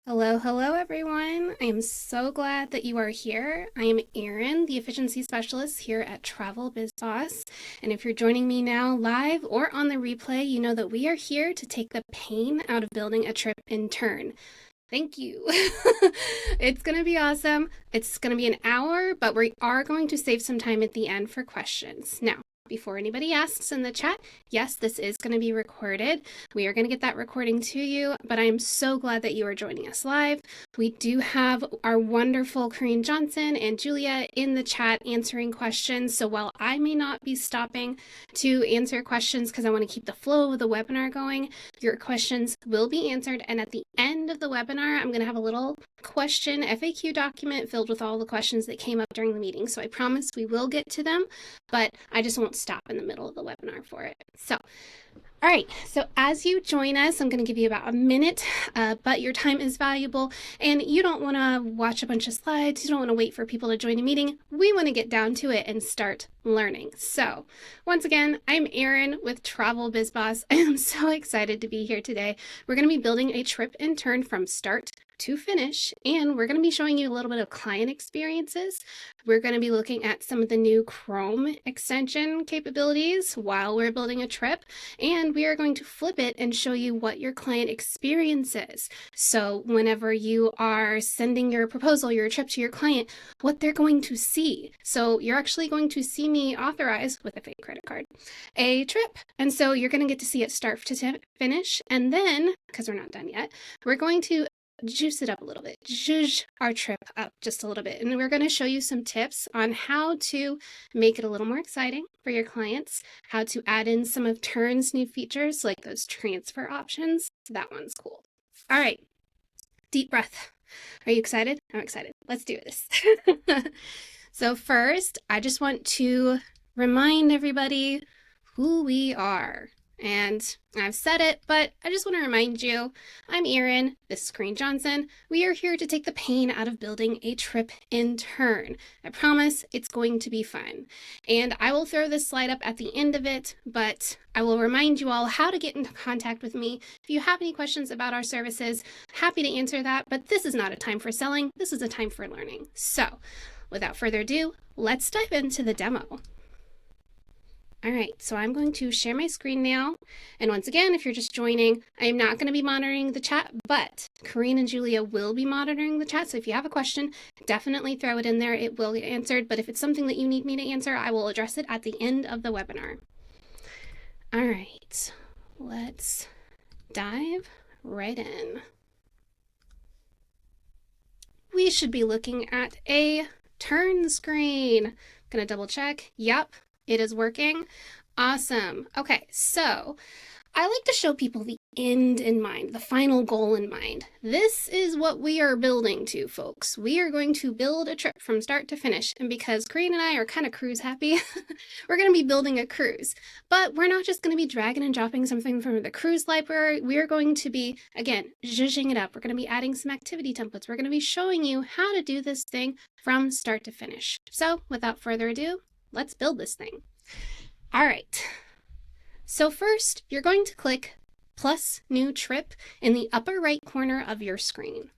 Hello, hello everyone. I am so glad that you are here. I am Erin, the efficiency specialist here at Travel Biz Boss. And if you're joining me now live or on the replay, you know that we are here to take the pain out of building a trip in Tern. Thank you. It's going to be awesome. It's going to be an hour, but we are going to save some time at the end for questions. Now, before anybody asks in the chat, yes, this is going to be recorded. We are going to get that recording to you, but I am so glad that you are joining us live. We do have our wonderful Corinne Johnson and Julia in the chat answering questions. So while I may not be stopping to answer questions because I want to keep the flow of the webinar going, your questions will be answered. And at the end of the webinar, I'm going to have a little question FAQ document filled with all the questions that came up during the meeting. So I promise we will get to them, but I just won't stop in the middle of the webinar for it. So, all right, so as you join us, I'm going to give you about a minute, but your time is valuable and you don't want to watch a bunch of slides. You don't want to wait for people to join a meeting. We want to get down to it and start learning. So once again, I'm Erin with Travel Biz Boss. I am so excited to be here today. We're going to be building a trip and turn from start to finish, and we're going to be showing you a little bit of client experiences. We're going to be looking at some of the new Chrome extension capabilities while we're building a trip, and we are going to flip it and show you what your client experience is. So whenever you are sending your proposal, your trip to your client, what they're going to see. So you're actually going to see me authorize with a fake credit card a trip. And so you're going to get to see it start to finish. And then, because we're not done yet, we're going to juice it up a little bit, zhuzh our trip up just a little bit. And we're going to show you some tips on how to make it a little more exciting for your clients, how to add in some of Tern's new features like those transfer options. That one's cool. All right, deep breath. Are you excited? I'm excited. Let's do this. So first, I just want to remind everybody who we are. And I've said it, but I just want to remind you, I'm Erin, this is Corinne Johnson. We are here to take the pain out of building a trip in Tern. I promise it's going to be fun. And I will throw this slide up at the end of it, but I will remind you all how to get into contact with me. If you have any questions about our services, happy to answer that, but this is not a time for selling. This is a time for learning. So without further ado, let's dive into the demo. All right, so I'm going to share my screen now. And once again, if you're just joining, I am not going to be monitoring the chat, but Corinne and Julia will be monitoring the chat. So if you have a question, definitely throw it in there. It will get answered. But if it's something that you need me to answer, I will address it at the end of the webinar. All right, let's dive right in. We should be looking at a Tern screen. I'm going to double check. Yep. It is working. Awesome. Okay, so I like to show people the end in mind, the final goal in mind. This is what we are building to, folks. We are going to build a trip from start to finish. And because Corinne and I are kind of cruise happy, we're going to be building a cruise. But we're not just going to be dragging and dropping something from the cruise library. We're going to be, again, zhuzhing it up. We're going to be adding some activity templates. We're going to be showing you how to do this thing from start to finish. So without further ado, let's build this thing. All right. So first, you're going to click plus new trip in the upper right corner of your screen.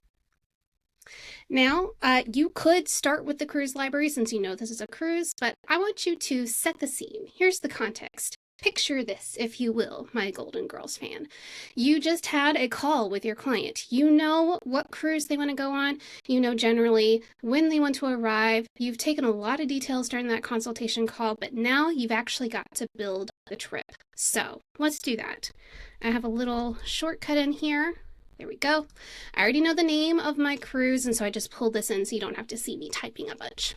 Now, you could start with the cruise library since you know this is a cruise, but I want you to set the scene. Here's the context. Picture this, if you will, my Golden Girls fan. You just had a call with your client. You know what cruise they want to go on. You know generally when they want to arrive. You've taken a lot of details during that consultation call, but now you've actually got to build the trip. So let's do that. I have a little shortcut in here. There we go. I already know the name of my cruise, and so I just pulled this in so you don't have to see me typing a bunch.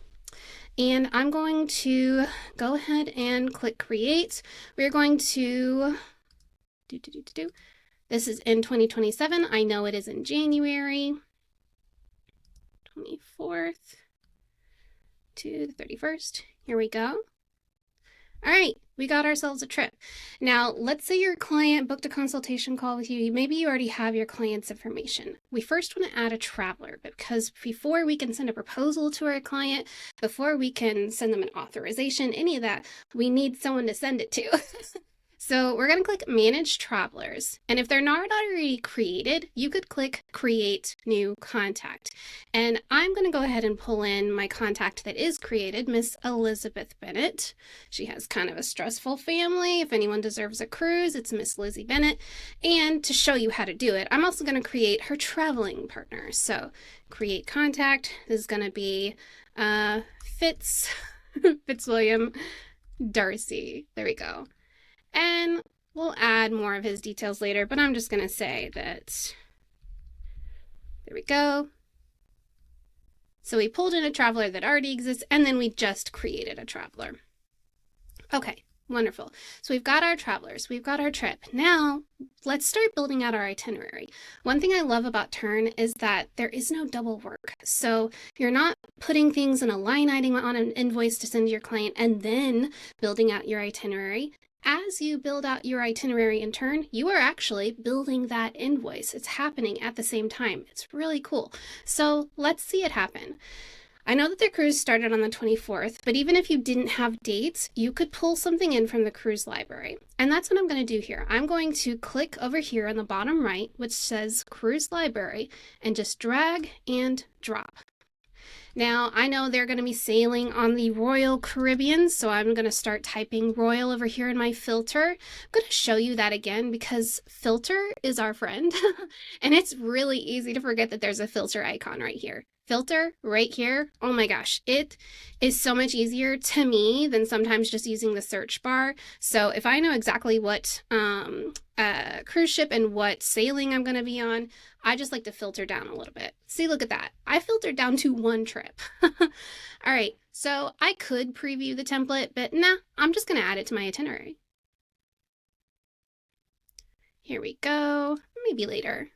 And I'm going to go ahead and click create. We're going to this is in 2027. I know it is in January 24th to the 31st. Here we go. All right, we got ourselves a trip. Now, let's say your client booked a consultation call with you. Maybe you already have your client's information. We first want to add a traveler because before we can send a proposal to our client, before we can send them an authorization, any of that, we need someone to send it to. So we're going to click Manage Travelers. And if they're not already created, you could click Create New Contact. And I'm going to go ahead and pull in my contact that is created, Miss Elizabeth Bennett. She has kind of a stressful family. If anyone deserves a cruise, it's Miss Lizzie Bennett. And to show you how to do it, I'm also going to create her traveling partner. So create contact is going to be Fitzwilliam Darcy. There we go. And we'll add more of his details later, but I'm just going to say that, there we go. So we pulled in a traveler that already exists, and then we just created a traveler. Okay, wonderful. So we've got our travelers, we've got our trip. Now let's start building out our itinerary. One thing I love about Tern is that there is no double work. So you're not putting things in a line item on an invoice to send to your client and then building out your itinerary. As you build out your itinerary in Tern, you are actually building that invoice. It's happening at the same time. It's really cool. So let's see it happen. I know that the cruise started on the 24th, but even if you didn't have dates, you could pull something in from the cruise library. And that's what I'm going to do here. I'm going to click over here on the bottom right, which says Cruise Library, and just drag and drop. Now, I know they're going to be sailing on the Royal Caribbean, so I'm going to start typing Royal over here in my filter. I'm going to show you that again because filter is our friend, and it's really easy to forget that there's a filter icon right here. Filter right here. Oh my gosh, it is so much easier to me than sometimes just using the search bar. So if I know exactly what cruise ship and what sailing I'm going to be on, I just like to filter down a little bit. See, look at that. I filtered down to one trip. All right, so I could preview the template, but nah, I'm just going to add it to my itinerary. Here we go. Maybe later.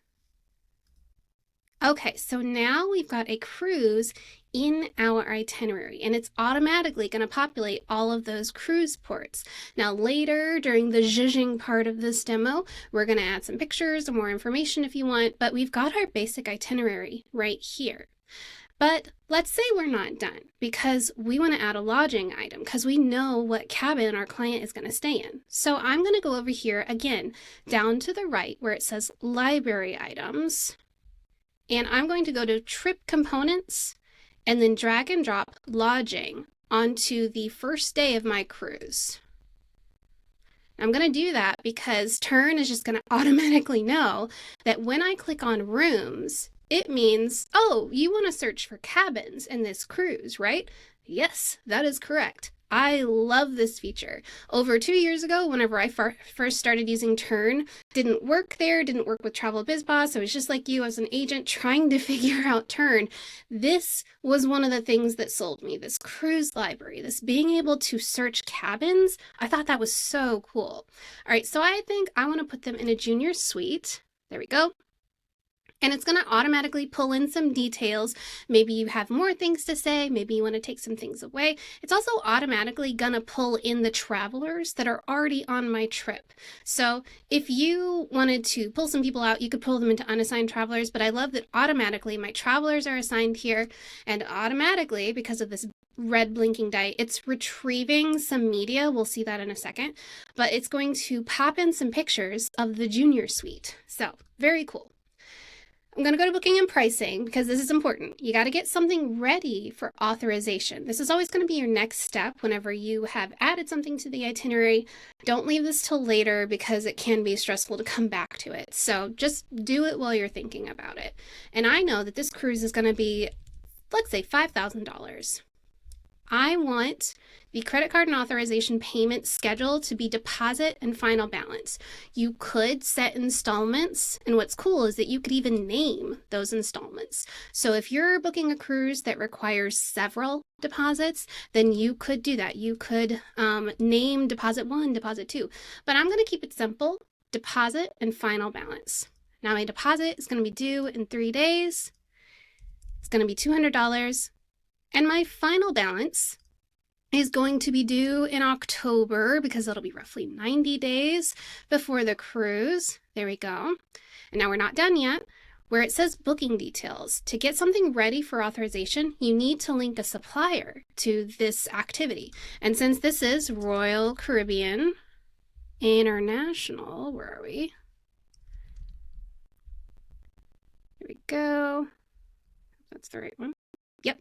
Okay, so now we've got a cruise in our itinerary, and it's automatically going to populate all of those cruise ports. Now later, during the Zhuzhing part of this demo, we're going to add some pictures and more information if you want, but we've got our basic itinerary right here. But let's say we're not done because we want to add a lodging item because we know what cabin our client is going to stay in. So I'm going to go over here again, down to the right where it says library items. And I'm going to go to trip components and then drag and drop lodging onto the first day of my cruise. I'm going to do that because Tern is just going to automatically know that when I click on rooms, it means, oh, you want to search for cabins in this cruise, right? Yes, that is correct. I love this feature. Over 2 years ago, whenever I first started using Tern, didn't work with Travel Biz Boss. I was just like you as an agent trying to figure out Tern. This was one of the things that sold me, this cruise library, this being able to search cabins. I thought that was so cool. All right, so I think I want to put them in a junior suite. There we go. And it's going to automatically pull in some details. Maybe you have more things to say. Maybe you want to take some things away. It's also automatically going to pull in the travelers that are already on my trip. So if you wanted to pull some people out, you could pull them into unassigned travelers. But I love that automatically my travelers are assigned here. And automatically, because of this red blinking dye, it's retrieving some media. We'll see that in a second. But it's going to pop in some pictures of the junior suite. So very cool. I'm going to go to booking and pricing because this is important. You got to get something ready for authorization. This is always going to be your next step whenever you have added something to the itinerary. Don't leave this till later because it can be stressful to come back to it. So just do it while you're thinking about it. And I know that this cruise is going to be, let's say, $5,000. I want the credit card and authorization payment schedule to be deposit and final balance. You could set installments, and what's cool is that you could even name those installments. So if you're booking a cruise that requires several deposits, then you could do that. You could name deposit 1, deposit 2, but I'm going to keep it simple, deposit and final balance. Now my deposit is going to be due in 3 days. It's going to be $200. And my final balance is going to be due in October because it'll be roughly 90 days before the cruise. There we go. And now we're not done yet. Where it says booking details, to get something ready for authorization, you need to link a supplier to this activity. And since this is Royal Caribbean international. Where are we? Here we go. That's the right one. Yep.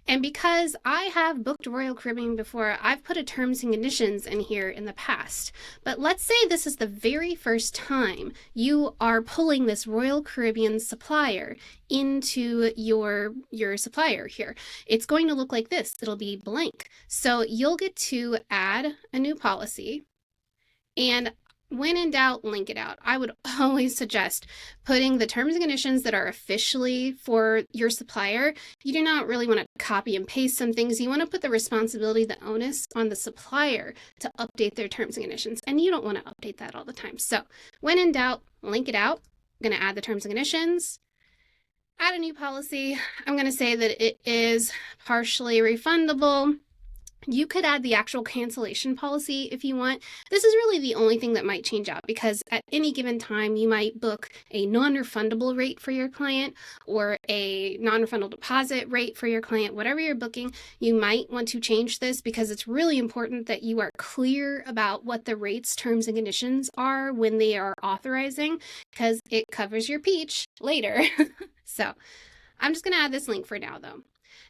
And because I have booked Royal Caribbean before, I've put a terms and conditions in here in the past. But let's say this is the very first time you are pulling this Royal Caribbean supplier into your supplier here. It's going to look like this. It'll be blank. So you'll get to add a new policy, and when in doubt, link it out. I would always suggest putting the terms and conditions that are officially for your supplier. You do not really want to copy and paste some things. You want to put the responsibility, the onus on the supplier to update their terms and conditions. And you don't want to update that all the time. So when in doubt, link it out. I'm going to add the terms and conditions. Add a new policy. I'm going to say that it is partially refundable. You could add the actual cancellation policy if you want. This is really the only thing that might change out, because at any given time you might book a non-refundable rate for your client or a non-refundable deposit rate for your client. Whatever you're booking, you might want to change this, because it's really important that you are clear about what the rates, terms, and conditions are when they are authorizing, because it covers your peach later. So I'm just going to add this link for now, though.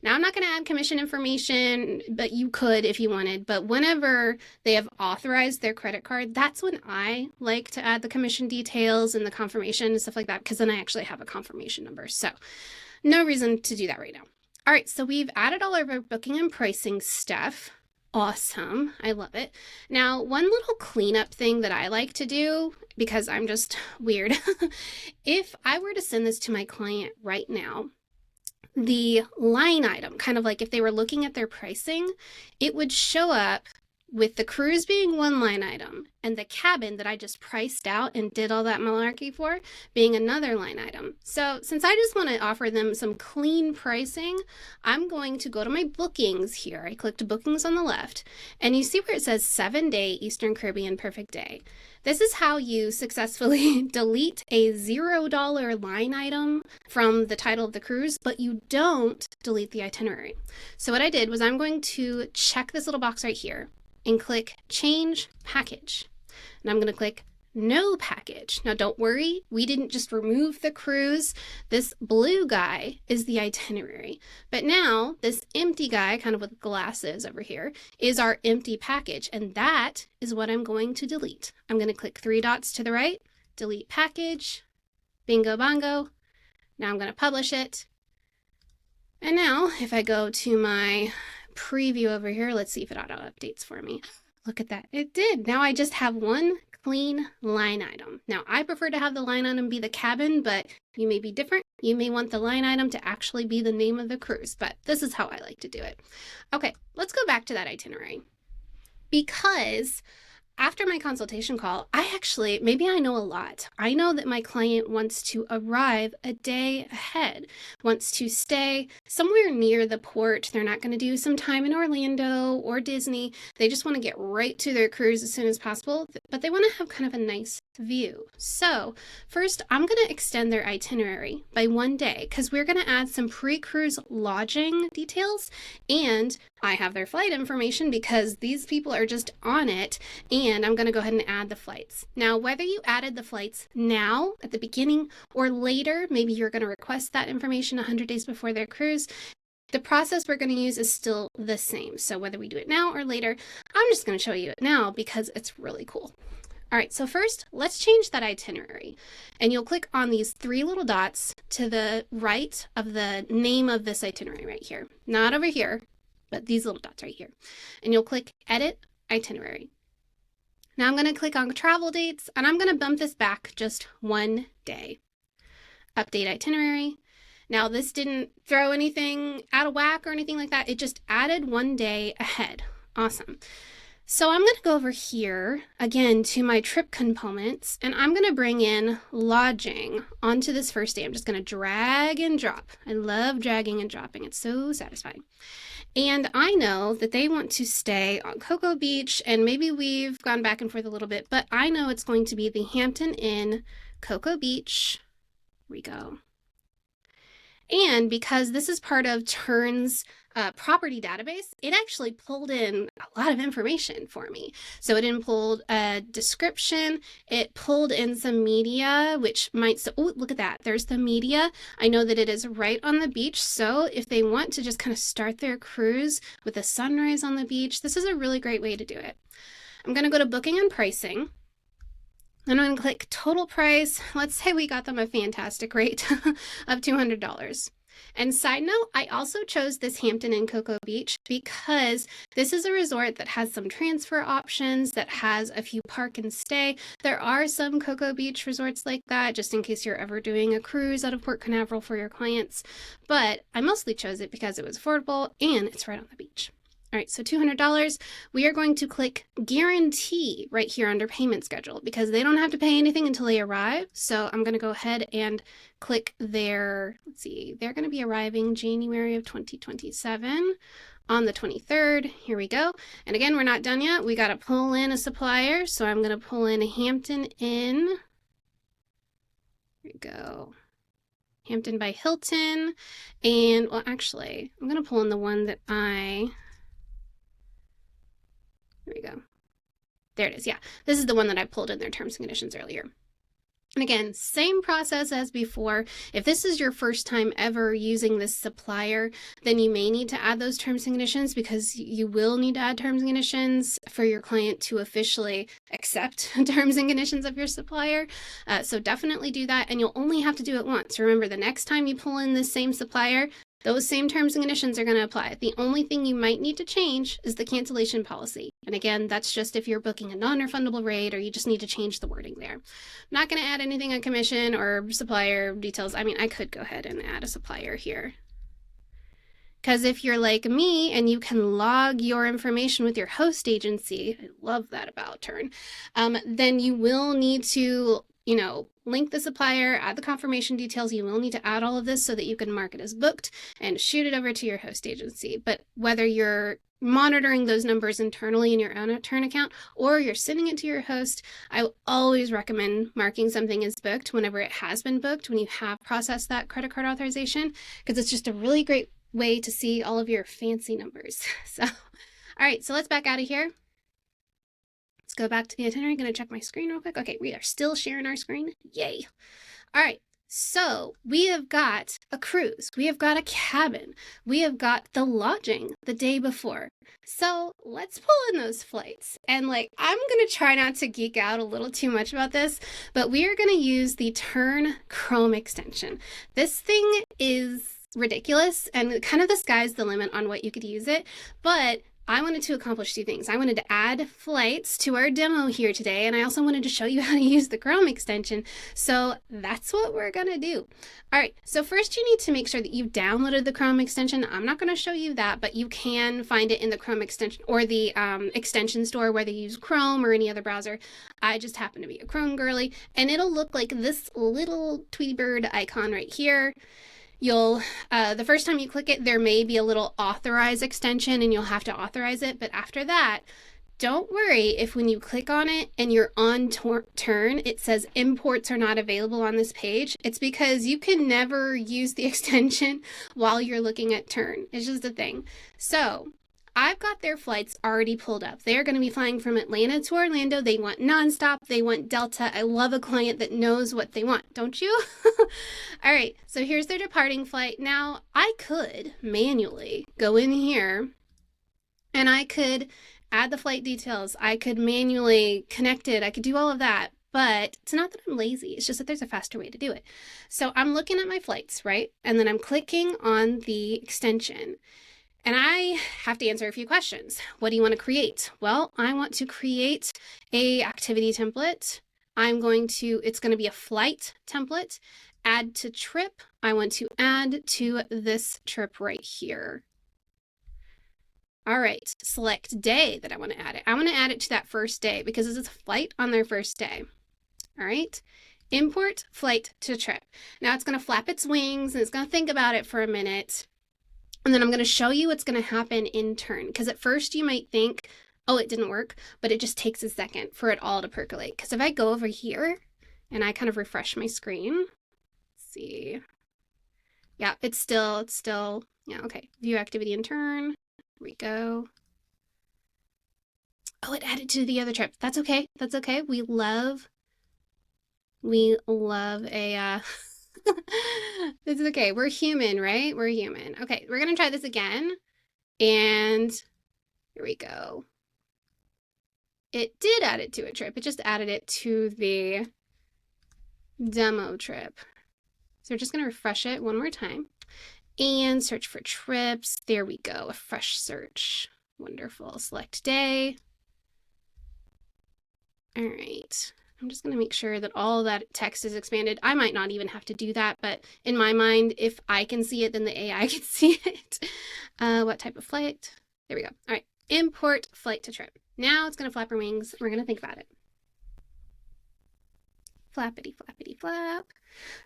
Now, I'm not going to add commission information, but you could if you wanted. But whenever they have authorized their credit card, that's when I like to add the commission details and the confirmation and stuff like that, because then I actually have a confirmation number. So no reason to do that right now. All right, so we've added all of our booking and pricing stuff. Awesome. I love it. Now, one little cleanup thing that I like to do, because I'm just weird, if I were to send this to my client right now, the line item, kind of like if they were looking at their pricing, it would show up with the cruise being one line item and the cabin that I just priced out and did all that malarkey for being another line item. So since I just want to offer them some clean pricing, I'm going to go to my bookings here. I clicked bookings on the left, and you see where it says 7-day Eastern Caribbean perfect day. This is how you successfully delete a $0 line item from the title of the cruise, but you don't delete the itinerary. So what I did was I'm going to check this little box right here and click change package. And I'm going to click no package. Now don't worry, we didn't just remove the cruise. This blue guy is the itinerary. But now this empty guy, kind of with glasses over here, is our empty package. And that is what I'm going to delete. I'm going to click 3 dots to the right, delete package, bingo bongo. Now I'm going to publish it. And now if I go to my preview over here, let's see if it auto updates for me. Look at that. It did. Now I just have one clean line item. Now I prefer to have the line item be the cabin, but you may be different. You may want the line item to actually be the name of the cruise, but this is how I like to do it. Okay, let's go back to that itinerary, because after my consultation call, maybe I know a lot. I know that my client wants to arrive a day ahead, wants to stay somewhere near the port. They're not going to do some time in Orlando or Disney. They just want to get right to their cruise as soon as possible, but they want to have kind of a nice view. So first, I'm going to extend their itinerary by 1 day, because we're going to add some pre-cruise lodging details, and I have their flight information because these people are just on it, and I'm going to go ahead and add the flights. Now, whether you added the flights now at the beginning or later, maybe you're going to request that information 100 days before their cruise, the process we're going to use is still the same. So whether we do it now or later, I'm just going to show you it now because it's really cool. All right, so first, let's change that itinerary. And you'll click on these 3 little dots to the right of the name of this itinerary right here. Not over here, but these little dots right here. And you'll click Edit Itinerary. Now I'm going to click on Travel Dates, and I'm going to bump this back just 1 day. Update Itinerary. Now this didn't throw anything out of whack or anything like that. It just added 1 day ahead. Awesome. So I'm going to go over here again to my trip components, and I'm going to bring in lodging onto this first day. I'm just going to drag and drop. I love dragging and dropping. It's so satisfying. And I know that they want to stay on Cocoa Beach, and maybe we've gone back and forth a little bit, but I know it's going to be the Hampton Inn, Cocoa Beach. Here we go. And because this is part of Tern's property database, it actually pulled in a lot of information for me. So it pulled a description, it pulled in some media, which might, oh, look at that. There's the media. I know that it is right on the beach. So if they want to just kind of start their cruise with a sunrise on the beach, this is a really great way to do it. I'm going to go to booking and pricing. Then I'm going to click total price. Let's say we got them a fantastic rate of $200. And side note, I also chose this Hampton Inn Cocoa Beach because this is a resort that has some transfer options, that has a few park and stay. There are some Cocoa Beach resorts like that, just in case you're ever doing a cruise out of Port Canaveral for your clients. But I mostly chose it because it was affordable and it's right on the beach. All right, so $200, we are going to click guarantee right here under payment schedule because they don't have to pay anything until they arrive. So I'm going to go ahead and click their, let's see, they're going to be arriving January of 2027 on the 23rd. Here we go. And again, we're not done yet. We got to pull in a supplier. So I'm going to pull in a Hampton Inn. Here we go. Hampton by Hilton. And well, actually, I'm going to pull in the one that here we go. There it is. Yeah, this is the one that I pulled in their terms and conditions earlier. And again, same process as before. If this is your first time ever using this supplier, then you may need to add those terms and conditions because you will need to add terms and conditions for your client to officially accept terms and conditions of your supplier. So definitely do that, and you'll only have to do it once. Remember, the next time you pull in this same supplier, those same terms and conditions are going to apply. The only thing you might need to change is the cancellation policy. And again, that's just if you're booking a non-refundable rate or you just need to change the wording there. I'm not going to add anything on commission or supplier details. I mean, I could go ahead and add a supplier here. Because if you're like me and you can log your information with your host agency, I love that about Tern, then you will need to link the supplier, add the confirmation details. You will need to add all of this so that you can mark it as booked and shoot it over to your host agency. But whether you're monitoring those numbers internally in your own Tern account or you're sending it to your host, I always recommend marking something as booked whenever it has been booked, when you have processed that credit card authorization, because it's just a really great way to see all of your fancy numbers. So, all right, so let's back out of here. Let's go back to the itinerary. I'm going to check my screen real quick. Okay, we are still sharing our screen. Yay. All right, so we have got a cruise. We have got a cabin. We have got the lodging the day before. So let's pull in those flights. And I'm going to try not to geek out a little too much about this, but we are going to use the Tern Chrome extension. This thing is ridiculous and kind of the sky's the limit on what you could use it, but I wanted to accomplish two things. I wanted to add flights to our demo here today, and I also wanted to show you how to use the Chrome extension. So that's what we're going to do. All right, so first you need to make sure that you've downloaded the Chrome extension. I'm not going to show you that, but you can find it in the Chrome extension or the extension store, whether you use Chrome or any other browser. I just happen to be a Chrome girly, and it'll look like this little Tweety bird icon right here. You'll, the first time you click it, there may be a little authorize extension and you'll have to authorize it. But after that, don't worry if when you click on it and you're on Tern, it says imports are not available on this page. It's because you can never use the extension while you're looking at Tern. It's just a thing. So I've got their flights already pulled up. They're going to be flying from Atlanta to Orlando. They want nonstop. They want Delta. I love a client that knows what they want, don't you? All right, so here's their departing flight. Now, I could manually go in here and I could add the flight details. I could manually connect it. I could do all of that. But it's not that I'm lazy. It's just that there's a faster way to do it. So I'm looking at my flights, right? And then I'm clicking on the extension. And I have to answer a few questions. What do you want to create? Well, I want to create a activity template. It's going to be a flight template. Add to trip. I want to add to this trip right here. All right, select day that I want to add it. I want to add it to that first day because it's a flight on their first day. All right, import flight to trip. Now it's going to flap its wings and it's going to think about it for a minute. And then I'm going to show you what's going to happen in Tern. Because at first you might think, oh, it didn't work, but it just takes a second for it all to percolate. Because if I go over here and I kind of refresh my screen, let's see, Yeah, it's still, yeah, okay. View activity and turn. Here we go. Oh, it added to the other trip. That's okay. That's okay. We love a, it's okay. We're human, right? We're human. Okay, we're gonna try this again. And here we go. It did add it to a trip. It just added it to the demo trip. So we're just gonna refresh it one more time and search for trips. There we go, a fresh search. Wonderful, select day. All right, I'm just gonna make sure that all that text is expanded. I might not even have to do that, but in my mind, if I can see it, then the AI can see it. What type of flight? There we go. All right, import flight to trip. Now it's gonna flap her wings. We're gonna think about it. Flappity, flappity, flap.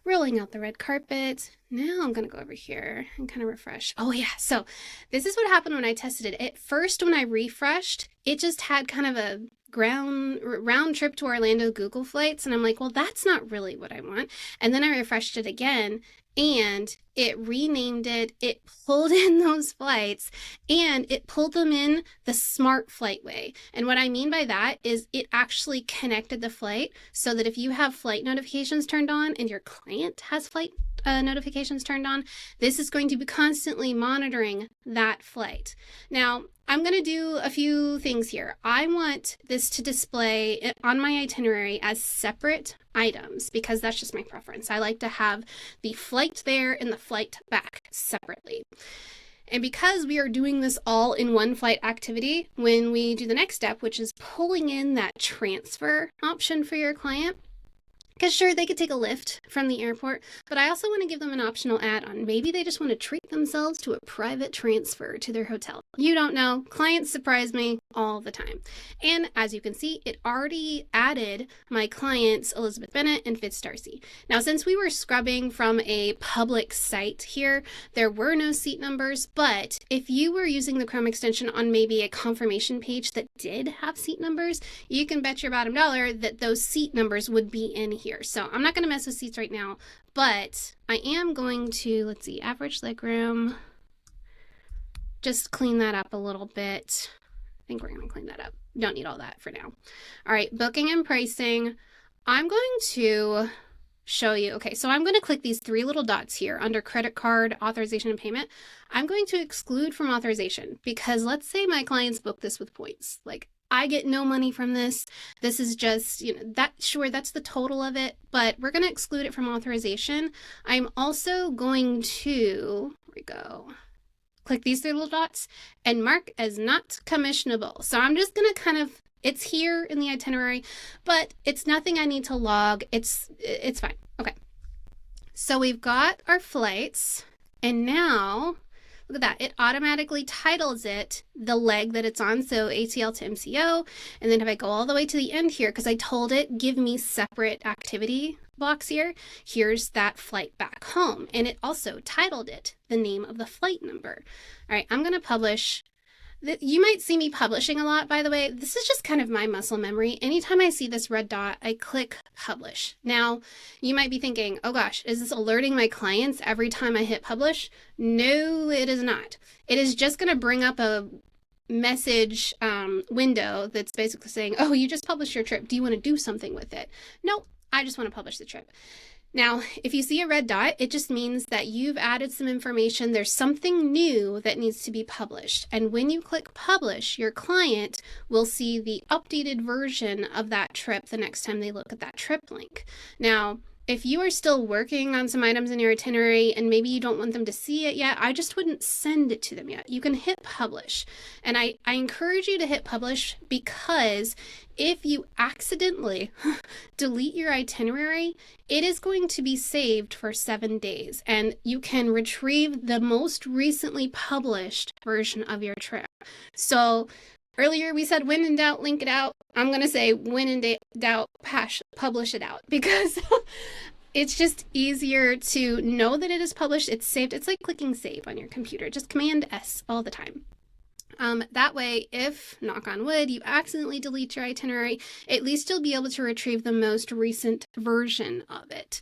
Rolling out the red carpet. Now I'm gonna go over here and kind of refresh. Oh yeah, so this is what happened when I tested it. At first, when I refreshed, it just had kind of a round trip to Orlando Google flights, and I'm like, well, that's not really what I want. And then I refreshed it again, and it renamed it. It pulled in those flights, and it pulled them in the smart flight way. And what I mean by that is it actually connected the flight so that if you have flight notifications turned on and your client has flight notifications turned on, this is going to be constantly monitoring that flight. Now, I'm going to do a few things here. I want this to display on my itinerary as separate items because that's just my preference. I like to have the flight there and the flight back separately. And because we are doing this all in one flight activity, when we do the next step, which is pulling in that transfer option for your client, because sure, they could take a lift from the airport, but I also want to give them an optional add-on. Maybe they just want to treat themselves to a private transfer to their hotel. You don't know. Clients surprise me all the time. And as you can see, it already added my clients Elizabeth Bennett and Fitz Darcy. Now, since we were scrubbing from a public site here, there were no seat numbers, but if you were using the Chrome extension on maybe a confirmation page that did have seat numbers, you can bet your bottom dollar that those seat numbers would be in here. So I'm not going to mess with seats right now, but I am going to, let's see, average legroom, just clean that up a little bit. I think we're going to clean that up. Don't need all that for now. All right, booking and pricing. I'm going to show you. Okay, so I'm going to click these three little dots here under credit card, authorization, and payment. I'm going to exclude from authorization because let's say my clients book this with points. Like, I get no money from this. This is just, that's the total of it, but we're going to exclude it from authorization. I'm also going to, here we go, click these three little dots and mark as not commissionable. So I'm just going to it's here in the itinerary, but it's nothing I need to log. It's fine. Okay. So we've got our flights, and now look at that. It automatically titles it the leg that it's on, so ATL to MCO. And then if I go all the way to the end here, because I told it, give me separate activity blocks here, here's that flight back home. And it also titled it the name of the flight number. All right, I'm going to publish. You might see me publishing a lot, by the way. This is just kind of my muscle memory. Anytime I see this red dot, I click publish. Now, you might be thinking, oh gosh, is this alerting my clients every time I hit publish? No, it is not. It is just going to bring up a message window that's basically saying, oh, you just published your trip. Do you want to do something with it? No, I just want to publish the trip. Now, if you see a red dot, it just means that you've added some information. There's something new that needs to be published. And when you click publish, your client will see the updated version of that trip the next time they look at that trip link. Now, if you are still working on some items in your itinerary and maybe you don't want them to see it yet, I just wouldn't send it to them yet. You can hit publish. And I encourage you to hit publish because if you accidentally delete your itinerary, it is going to be saved for 7 days and you can retrieve the most recently published version of your trip. So earlier we said when in doubt, link it out. I'm going to say when in doubt, publish it out because it's just easier to know that it is published. It's saved. It's like clicking save on your computer. Just Command S all the time. That way, if, knock on wood, you accidentally delete your itinerary, at least you'll be able to retrieve the most recent version of it.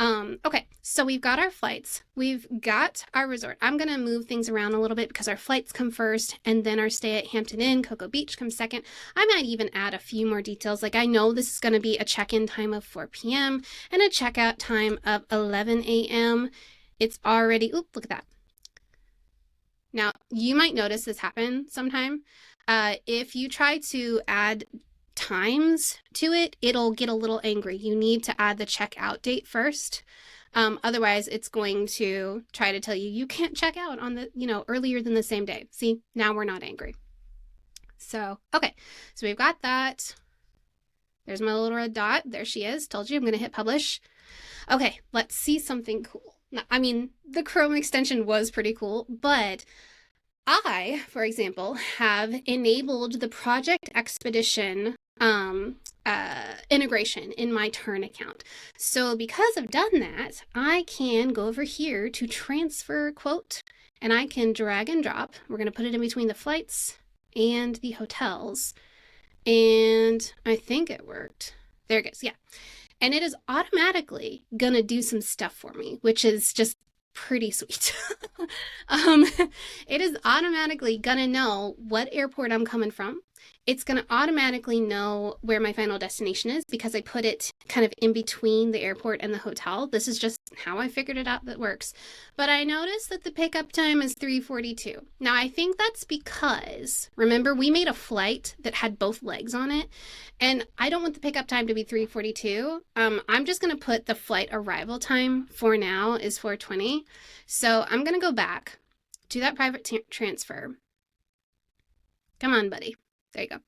Okay, so we've got our flights, we've got our resort. I'm gonna move things around a little bit because our flights come first, and then our stay at Hampton Inn, Cocoa Beach comes second. I might even add a few more details. Like, I know this is gonna be a check-in time of 4 p.m. and a checkout time of 11 a.m. It's already, oop, look at that. Now, you might notice this happen sometime. If you try to add times to it, it'll get a little angry. You need to add the checkout date first. Otherwise, it's going to try to tell you, you can't check out on the, earlier than the same day. See, now we're not angry. So, okay, so we've got that. There's my little red dot. There she is. Told you I'm going to hit publish. Okay, let's see something cool. I mean, the Chrome extension was pretty cool, but I, for example, have enabled the Project Expedition integration in my Tern account. So because I've done that, I can go over here to transfer quote, and I can drag and drop. We're going to put it in between the flights and the hotels. And I think it worked. There it goes. Yeah. And it is automatically going to do some stuff for me, which is just pretty sweet. It is automatically going to know what airport I'm coming from. It's going to automatically know where my final destination is because I put it kind of in between the airport and the hotel. This is just how I figured it out that works. But I noticed that the pickup time is 3:42. Now, I think that's because, remember, we made a flight that had both legs on it, and I don't want the pickup time to be 3:42. I'm just going to put the flight arrival time for now is 4:20. So I'm going to go back to that private transfer. Come on, buddy. There you go.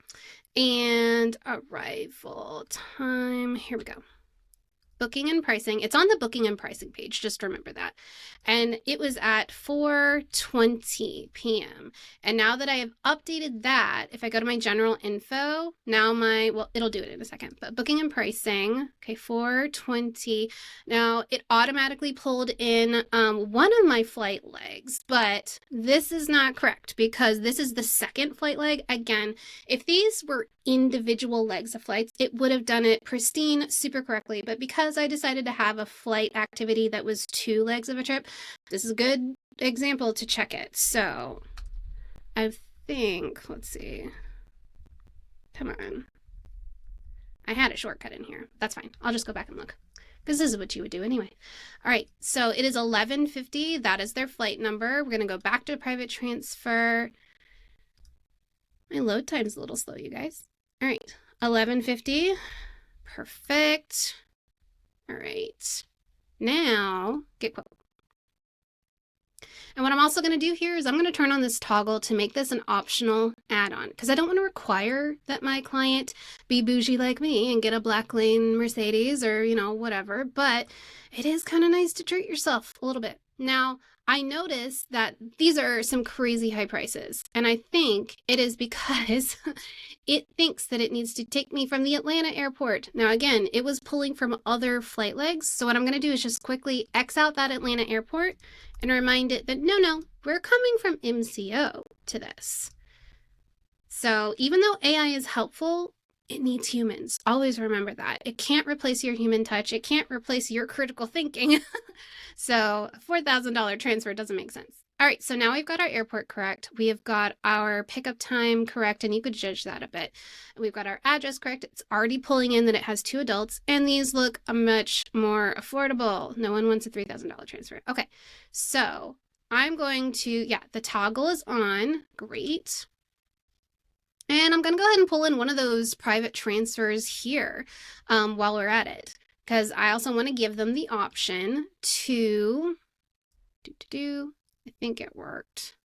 And arrival time, here we go. Booking and pricing. It's on the booking and pricing page, just remember that. And it was at 4:20 p.m. And now that I have updated that, if I go to my general info, now well, it'll do it in a second, but booking and pricing, okay, 4:20. Now it automatically pulled in one of my flight legs, but this is not correct because this is the second flight leg. Again, if these were individual legs of flights, it would have done it pristine, super correctly, but because I decided to have a flight activity that was 2 legs of a trip, this is a good example to check it. So I think, let's see, come on, I had a shortcut in here. That's fine. I'll just go back and look because this is what you would do anyway. All right, so it is 11:50. That is their flight number. We're gonna go back to private transfer. My load time's a little slow, you guys. All right, 11:50. Perfect. All right, now get quote. And what I'm also going to do here is I'm going to turn on this toggle to make this an optional add-on because I don't want to require that my client be bougie like me and get a black lane Mercedes or, whatever, but it is kind of nice to treat yourself a little bit. Now, I noticed that these are some crazy high prices, and I think it is because it thinks that it needs to take me from the Atlanta airport. Now, again, it was pulling from other flight legs, so what I'm going to do is just quickly X out that Atlanta airport and remind it that, no, we're coming from MCO to this. So even though AI is helpful, it needs humans. Always remember that. It can't replace your human touch. It can't replace your critical thinking. So a $4,000 transfer doesn't make sense. All right, so now we've got our airport correct. We have got our pickup time correct, and you could judge that a bit. We've got our address correct. It's already pulling in that it has 2 adults, and these look much more affordable. No one wants a $3,000 transfer. Okay, so I'm going to, the toggle is on. Great. And I'm going to go ahead and pull in one of those private transfers here while we're at it, because I also want to give them the option to I think it worked.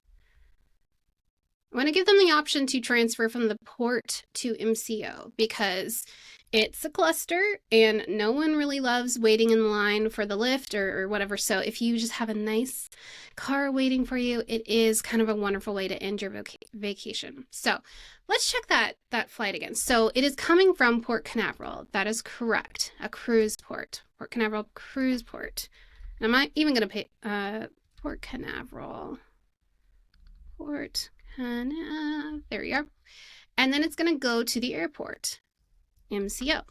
I want to give them the option to transfer from the port to MCO because it's a cluster and no one really loves waiting in line for the lift or whatever. So if you just have a nice car waiting for you, it is kind of a wonderful way to end your vacation. So let's check that flight again. So it is coming from Port Canaveral. That is correct. A cruise port. Port Canaveral cruise port. And I'm not even going to pay Port Canaveral. Port There we are. And then it's going to go to the airport. MCO.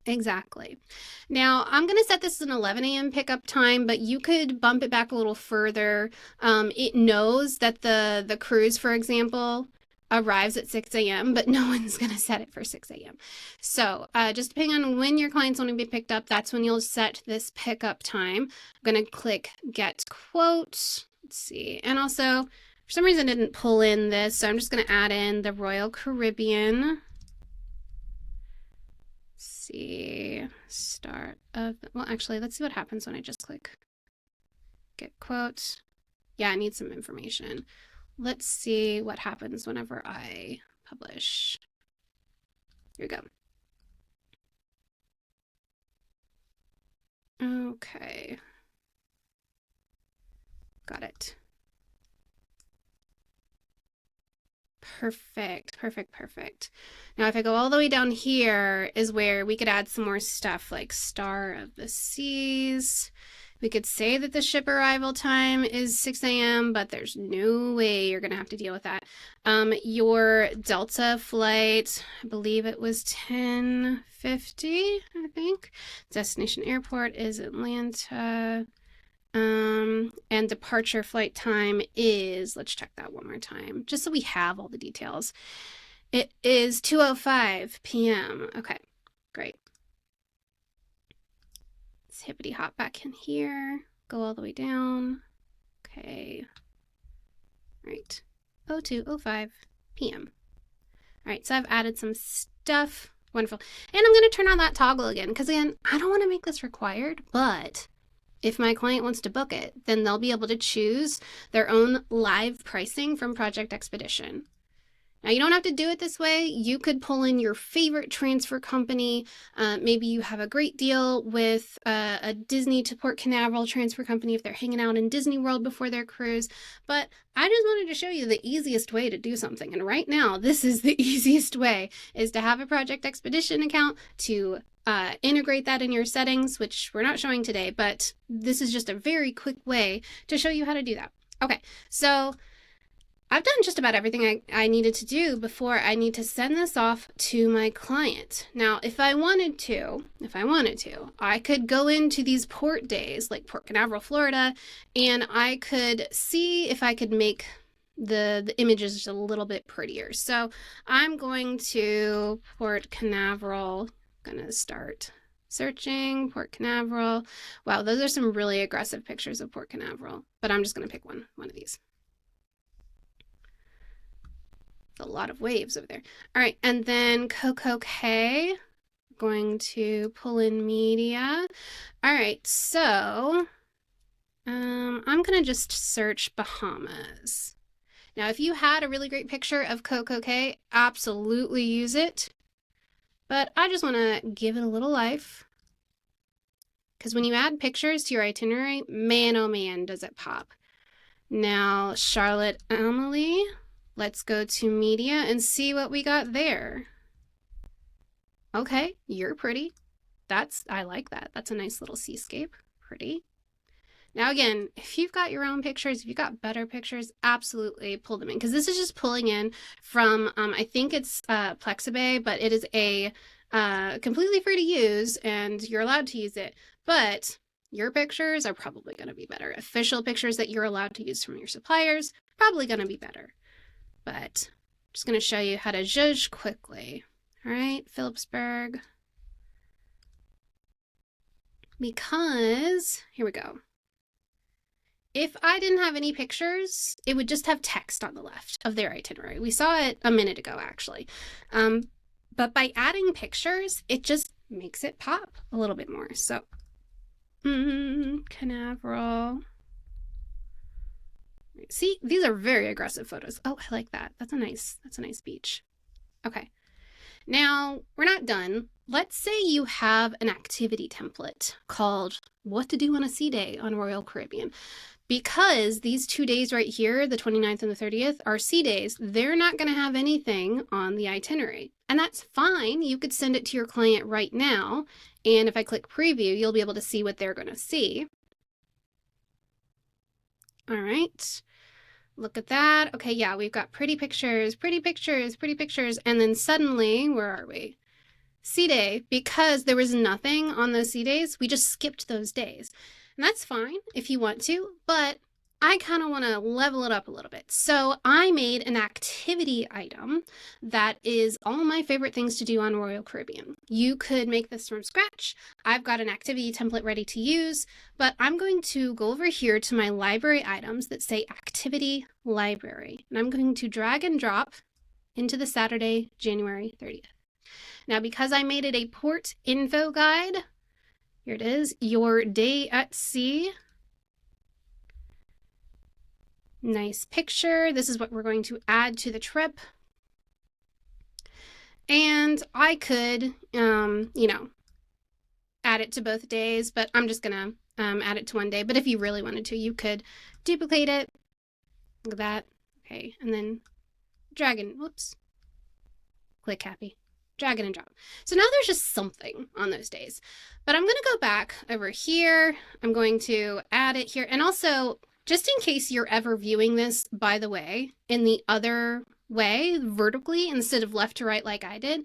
Exactly. Now, I'm going to set this as an 11 a.m. pickup time, but you could bump it back a little further. It knows that the cruise, for example, arrives at 6 a.m., but no one's going to set it for 6 a.m. So just depending on when your clients want to be picked up, that's when you'll set this pickup time. I'm going to click Get Quote. Let's see. And also, for some reason, I didn't pull in this, so I'm just going to add in the Royal Caribbean. See, start of, well, actually, let's see what happens when I just click Get Quote. Yeah, I need some information. Let's see what happens whenever I publish. Here we go. Okay. Got it. Perfect, perfect, perfect. Now, if I go all the way down here is where we could add some more stuff like Star of the Seas. We could say that the ship arrival time is 6 a.m., but there's no way you're going to have to deal with that. Your Delta flight, I believe it was 10:50, I think. Destination airport is Atlanta. And departure flight time is, let's check that one more time, just so we have all the details. It is 2:05 p.m. Okay, great. Let's hippity hop back in here, go all the way down. Okay, right, 02:05 p.m. All right, so I've added some stuff. Wonderful. And I'm going to turn on that toggle again, because again, I don't want to make this required, but if my client wants to book it, then they'll be able to choose their own live pricing from Project Expedition. Now, you don't have to do it this way. You could pull in your favorite transfer company. Maybe you have a great deal with a Disney to Port Canaveral transfer company if they're hanging out in Disney World before their cruise. But I just wanted to show you the easiest way to do something. And right now, this is the easiest way, is to have a Project Expedition account, to integrate that in your settings, which we're not showing today, but this is just a very quick way to show you how to do that. Okay, so I've done just about everything I needed to do before I need to send this off to my client. Now, if I wanted to, I could go into these port days like Port Canaveral, Florida, and I could see if I could make the images just a little bit prettier. So I'm going to Port Canaveral. I'm gonna start searching Port Canaveral. Wow, those are some really aggressive pictures of Port Canaveral, but I'm just gonna pick one of these. A lot of waves over there. All right, and then CocoCay, going to pull in media. All right, so I'm gonna just search Bahamas. Now, if you had a really great picture of CocoCay, absolutely use it. But I just want to give it a little life, because when you add pictures to your itinerary, man, oh man, does it pop. Now, Charlotte Amalie. Let's go to media and see what we got there. Okay, you're pretty. I like that. That's a nice little seascape. Pretty. Now again, if you've got your own pictures, if you've got better pictures, absolutely pull them in, because this is just pulling in from, I think it's Plexibay, but it is a completely free to use, and you're allowed to use it. But your pictures are probably going to be better. Official pictures that you're allowed to use from your suppliers, probably going to be better. But I'm just going to show you how to zhuzh quickly. All right, Phillipsburg. Because, here we go. If I didn't have any pictures, it would just have text on the left of their itinerary. We saw it a minute ago, actually. But by adding pictures, it just makes it pop a little bit more. So, Canaveral. See, these are very aggressive photos. Oh, I like that. That's a nice beach. Okay. Now, we're not done. Let's say you have an activity template called What to Do on a Sea Day on Royal Caribbean. Because these 2 days right here, the 29th and the 30th, are sea days, they're not going to have anything on the itinerary. And that's fine. You could send it to your client right now. And if I click preview, you'll be able to see what they're going to see. All right. Look at that. Okay, yeah, we've got pretty pictures, pretty pictures, pretty pictures. And then suddenly, where are we? C-Day, because there was nothing on those C-Days, we just skipped those days. And that's fine if you want to, but I kind of want to level it up a little bit. So I made an activity item that is all my favorite things to do on Royal Caribbean. You could make this from scratch. I've got an activity template ready to use, but I'm going to go over here to my library items that say Activity Library. And I'm going to drag and drop into the Saturday, January 30th. Now, because I made it a port info guide, here it is, your day at sea. Nice picture. This is what we're going to add to the trip. And I could, add it to both days, but I'm just gonna add it to one day. But if you really wanted to, you could duplicate it. Look at that. Okay, and then drag and, whoops, click happy. Drag it and drop. So now there's just something on those days. But I'm going to go back over here. I'm going to add it here. And also, just in case you're ever viewing this, by the way, in the other way, vertically, instead of left to right like I did,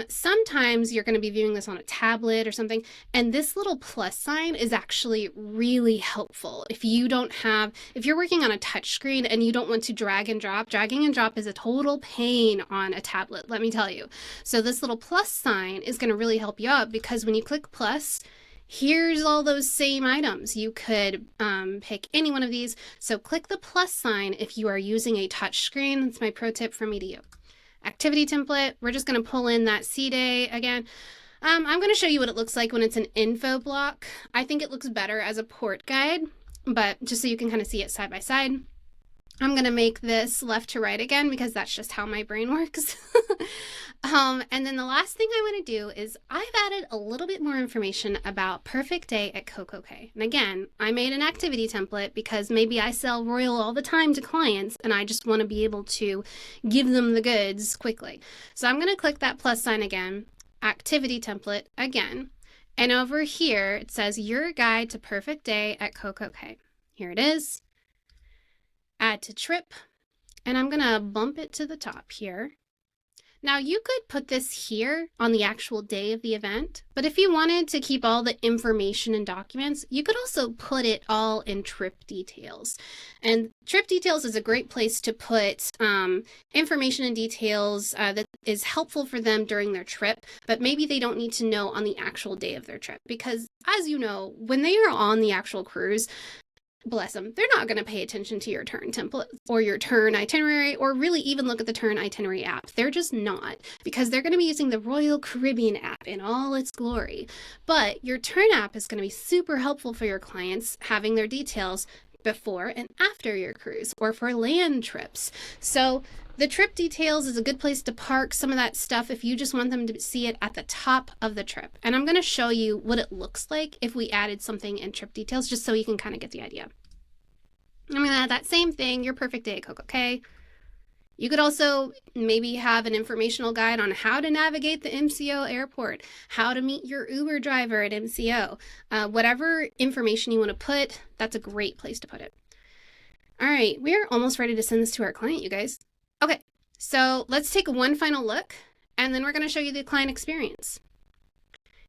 sometimes you're going to be viewing this on a tablet or something, and this little plus sign is actually really helpful. If you're working on a touch screen and you don't want to drag and drop, dragging and drop is a total pain on a tablet, let me tell you. So this little plus sign is going to really help you out, because when you click plus, here's all those same items. You could pick any one of these. So click the plus sign if you are using a touch screen. That's my pro tip from me to you. Activity template, we're just going to pull in that C-Day again. I'm going to show you what it looks like when it's an info block. I think it looks better as a port guide, but just so you can kind of see it side by side. I'm going to make this left to right again, because that's just how my brain works. And then the last thing I want to do is I've added a little bit more information about Perfect Day at CocoCay. And again, I made an activity template because maybe I sell Royal all the time to clients and I just want to be able to give them the goods quickly. So I'm going to click that plus sign again, activity template again. And over here, it says your guide to Perfect Day at CocoCay. Here it is. Add to trip, and I'm gonna bump it to the top here. Now you could put this here on the actual day of the event, but if you wanted to keep all the information and documents, you could also put it all in trip details. And trip details is a great place to put information and details that is helpful for them during their trip, but maybe they don't need to know on the actual day of their trip, because as you know, when they are on the actual cruise, bless them, they're not going to pay attention to your Tern template or your Tern itinerary, or really even look at the Tern itinerary app. They're just not, because they're going to be using the Royal Caribbean app in all its glory. But your Tern app is going to be super helpful for your clients, having their details before and after your cruise, or for land trips. So the trip details is a good place to park some of that stuff if you just want them to see it at the top of the trip. And I'm going to show you what it looks like if we added something in trip details, just so you can kind of get the idea. I'm going to add that same thing, your Perfect Day at CocoCay. You could also maybe have an informational guide on how to navigate the MCO airport, how to meet your Uber driver at MCO. Whatever information you want to put, that's a great place to put it. All right, we are almost ready to send this to our client, you guys. Okay, so let's take one final look, and then we're going to show you the client experience.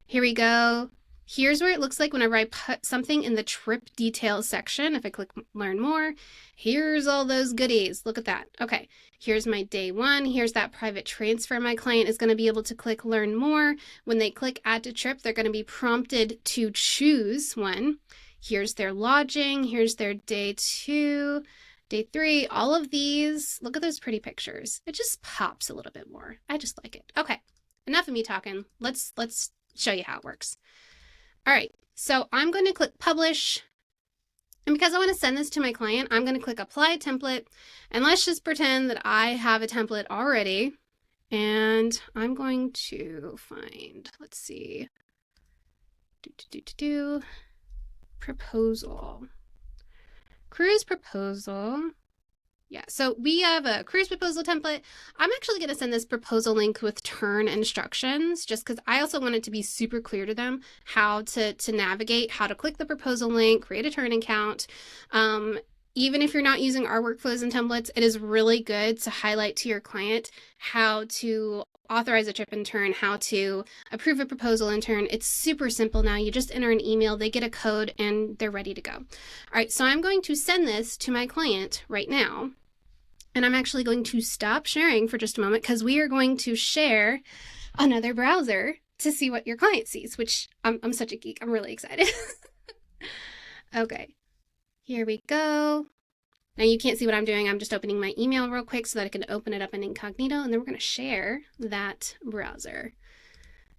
Here we go. Here's where it looks like whenever I put something in the trip details section. If I click learn more, here's all those goodies. Look at that. Okay, here's my day one. Here's that private transfer. My client is going to be able to click learn more. When they click add to trip, they're going to be prompted to choose one. Here's their lodging. Here's their day two. Day three, all of these, look at those pretty pictures. It just pops a little bit more. I just like it. Okay, enough of me talking. Let's show you how it works. All right, so I'm going to click publish. And because I want to send this to my client, I'm going to click apply template. And let's just pretend that I have a template already. And I'm going to find, let's see, proposal. Cruise proposal. Yeah, so we have a cruise proposal template. I'm actually going to send this proposal link with Tern instructions, just because I also want it to be super clear to them how to navigate, how to click the proposal link, create a Tern account. even if you're not using our workflows and templates, it is really good to highlight to your client how to authorize a trip in Tern, how to approve a proposal in Tern. It's super simple now. You just enter an email, they get a code, and they're ready to go. All right, so I'm going to send this to my client right now. And I'm actually going to stop sharing for just a moment because we are going to share another browser to see what your client sees, which I'm such a geek. I'm really excited. Okay, here we go. Now you can't see what I'm doing. I'm just opening my email real quick so that I can open it up in incognito, and then we're going to share that browser.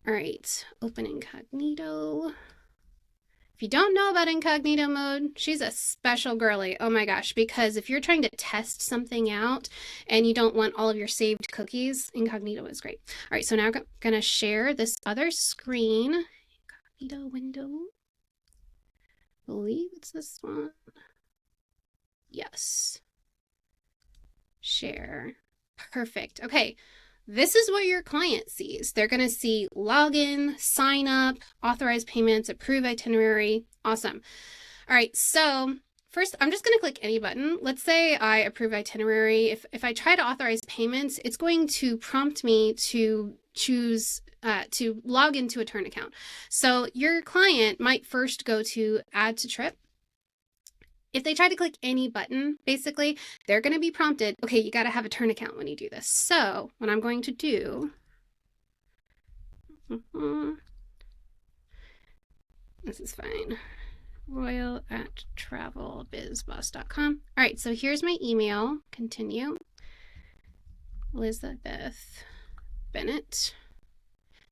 All right, open incognito. If you don't know about incognito mode, she's a special girly. Oh my gosh, because if you're trying to test something out and you don't want all of your saved cookies, incognito is great. All right, so now I'm going to share this other screen. Incognito window. I believe it's this one. Yes. Share. Perfect. Okay. This is what your client sees. They're going to see login, sign up, authorize payments, approve itinerary. Awesome. All right. So first, I'm just going to click any button. Let's say I approve itinerary. If I try to authorize payments, it's going to prompt me to choose to log into a Tern account. So your client might first go to add to trip. If they try to click any button, basically, they're going to be prompted, okay, you got to have a Tern account when you do this. So what I'm going to do, this is fine, royal@travelbizboss.com. All right, so here's my email, continue, Elizabeth Bennett.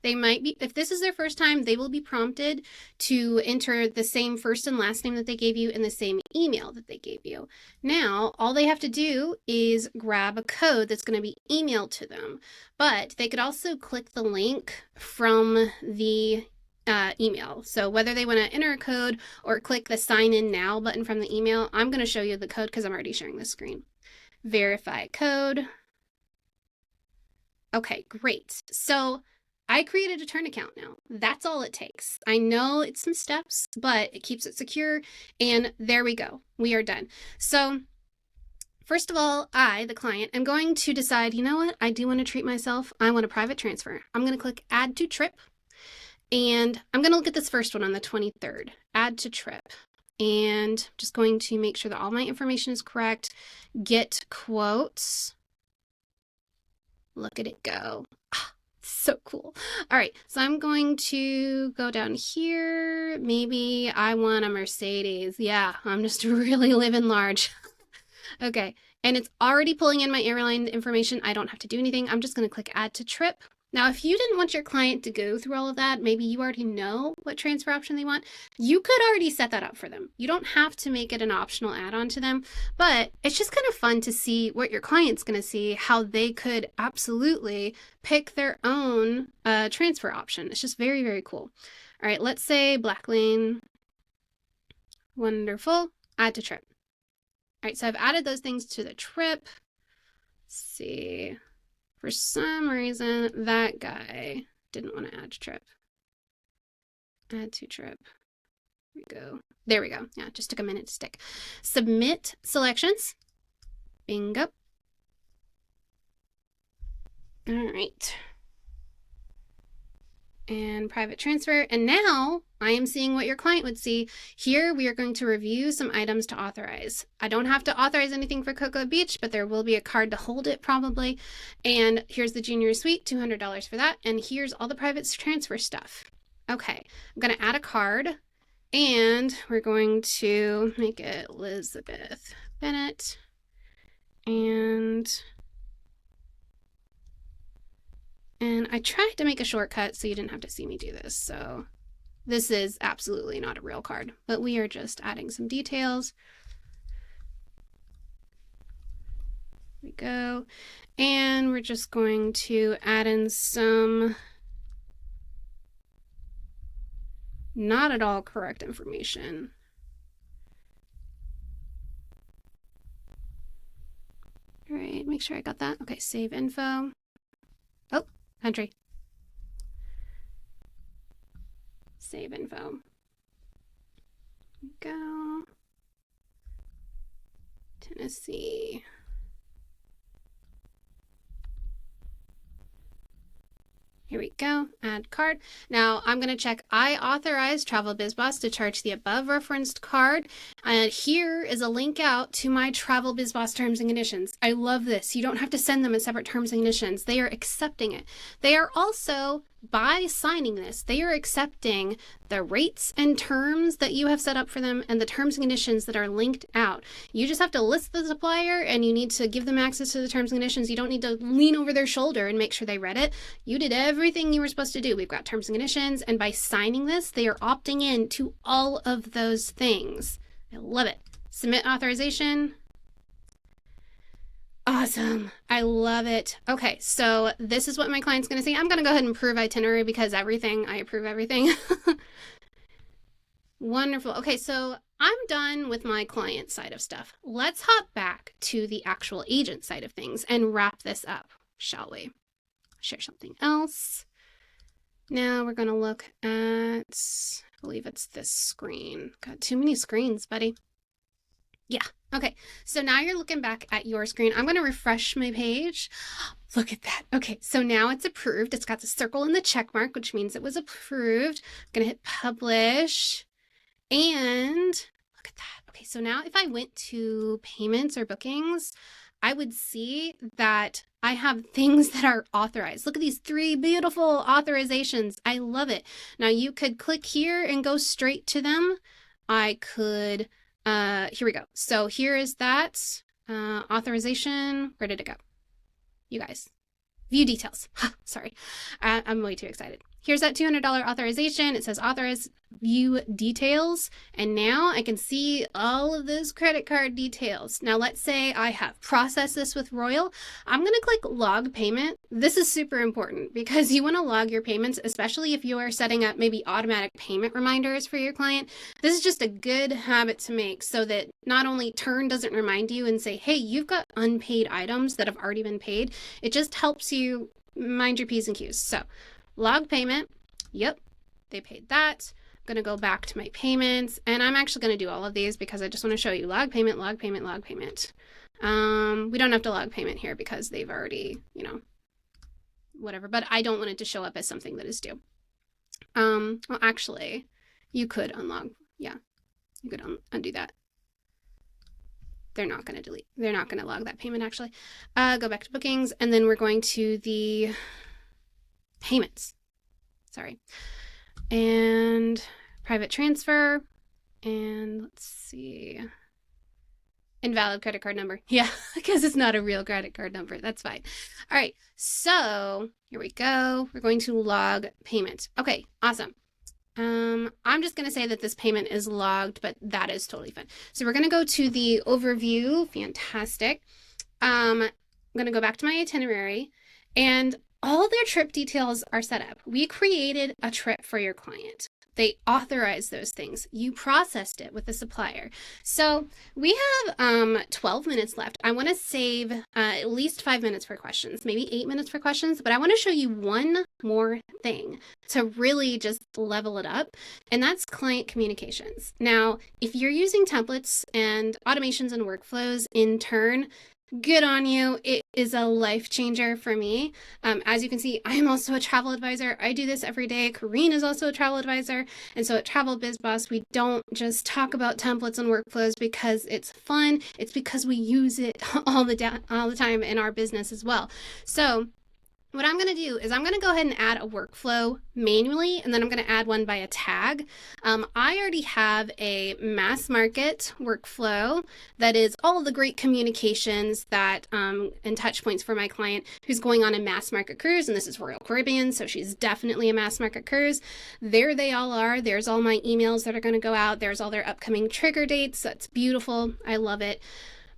They might be, if this is their first time, they will be prompted to enter the same first and last name that they gave you in the same email that they gave you. Now, all they have to do is grab a code that's going to be emailed to them, but they could also click the link from the email. So whether they want to enter a code or click the sign in now button from the email, I'm going to show you the code because I'm already sharing the screen. Verify code. Okay, great. So I created a Tern account now. That's all it takes. I know it's some steps, but it keeps it secure. And there we go. We are done. So first of all, I, the client, am going to decide, you know what? I do want to treat myself. I want a private transfer. I'm going to click add to trip. And I'm going to look at this first one on the 23rd. Add to trip. And I'm just going to make sure that all my information is correct. Get quotes. Look at it go. So cool. All right, so I'm going to go down here. Maybe I want a Mercedes. Yeah, I'm just really living large. Okay, and it's already pulling in my airline information. I don't have to do anything. I'm just going to click add to trip. Now, if you didn't want your client to go through all of that, maybe you already know what transfer option they want, you could already set that up for them. You don't have to make it an optional add-on to them, but it's just kind of fun to see what your client's going to see, how they could absolutely pick their own transfer option. It's just very, very cool. All right, let's say Black Lane. Wonderful. Add to trip. All right, so I've added those things to the trip. Let's see. For some reason, that guy didn't want to add to trip. Add to trip. Here we go. There we go. Yeah, just took a minute to stick. Submit selections. Bingo. All right. And private transfer. And now I am seeing what your client would see. Here we are going to review some items to authorize. I don't have to authorize anything for Cocoa Beach, but there will be a card to hold it probably. And here's the junior suite, $200 for that. And here's all the private transfer stuff. Okay, I'm going to add a card and we're going to make it Elizabeth Bennett. And I tried to make a shortcut so you didn't have to see me do this. So this is absolutely not a real card, but we are just adding some details. There we go. And we're just going to add in some not at all correct information. All right, make sure I got that. Okay, save info. Oh, country. Save info. Go. Tennessee. Here we go, add card. Now I'm going to check I authorize Travel Biz Boss to charge the above referenced card. And here is a link out to my Travel Biz Boss terms and conditions. I love this. You don't have to send them as separate terms and conditions. They are accepting it. They are also, by signing this, they are accepting the rates and terms that you have set up for them and the terms and conditions that are linked out. You just have to list the supplier and you need to give them access to the terms and conditions. You don't need to lean over their shoulder and make sure they read it. You did everything you were supposed to do. We've got terms and conditions, and by signing this, they are opting in to all of those things. I love it. Submit authorization. Awesome. I love it. Okay, so this is what my client's going to see. I'm going to go ahead and approve itinerary because I approve everything. Wonderful. Okay, so I'm done with my client side of stuff. Let's hop back to the actual agent side of things and wrap this up, shall we? Share something else. Now we're going to look at, I believe it's this screen. Got too many screens, buddy. Yeah. Okay. So now you're looking back at your screen. I'm going to refresh my page. Look at that. Okay. So now it's approved. It's got the circle and the check mark, which means it was approved. I'm going to hit publish and look at that. Okay. So now if I went to payments or bookings, I would see that I have things that are authorized. Look at these 3 beautiful authorizations. I love it. Now you could click here and go straight to them. I could, here we go. So here is that authorization. Where did it go? You guys. View details. Sorry. I'm way too excited. Here's that $200 authorization. It says authorize view details. And now I can see all of those credit card details. Now let's say I have processed this with Royal. I'm going to click log payment. This is super important because you want to log your payments, especially if you are setting up maybe automatic payment reminders for your client. This is just a good habit to make so that not only Tern doesn't remind you and say, hey, you've got unpaid items that have already been paid. It just helps you mind your P's and Q's. So log payment. Yep, they paid that. I'm going to go back to my payments, and I'm actually going to do all of these because I just want to show you log payment, log payment, log payment. We don't have to log payment here because they've already, you know, whatever, but I don't want it to show up as something that is due. Well, actually, you could unlog. Yeah, you could undo that. They're not going to delete. They're not going to log that payment, actually. Go back to bookings, and then we're going to the payments. Sorry. And private transfer. And let's see. Invalid credit card number. Yeah, because it's not a real credit card number. That's fine. All right. So here we go. We're going to log payment. Okay, awesome. I'm just going to say that this payment is logged, but that is totally fine. So we're going to go to the overview. Fantastic. I'm going to go back to my itinerary, and all their trip details are set up. We created a trip for your client. They authorized those things. You processed it with the supplier. So we have 12 minutes left. I want to save at least 5 minutes for questions, maybe 8 minutes for questions, but I want to show you one more thing to really just level it up, and that's client communications. Now, if you're using templates and automations and workflows in Tern, good on you. It is a life changer for me. As you can see, I am also a travel advisor. I do this every day. Corrine is also a travel advisor. And so at Travel Biz Boss, we don't just talk about templates and workflows because it's fun. It's because we use it all the time in our business as well. So what I'm going to do is I'm going to go ahead and add a workflow manually, and then I'm going to add one by a tag. I already have a mass market workflow that is all of the great communications that and touch points for my client who's going on a mass market cruise, and this is Royal Caribbean, so she's definitely a mass market cruise. There they all are. There's all my emails that are going to go out. There's all their upcoming trigger dates. That's beautiful. I love it.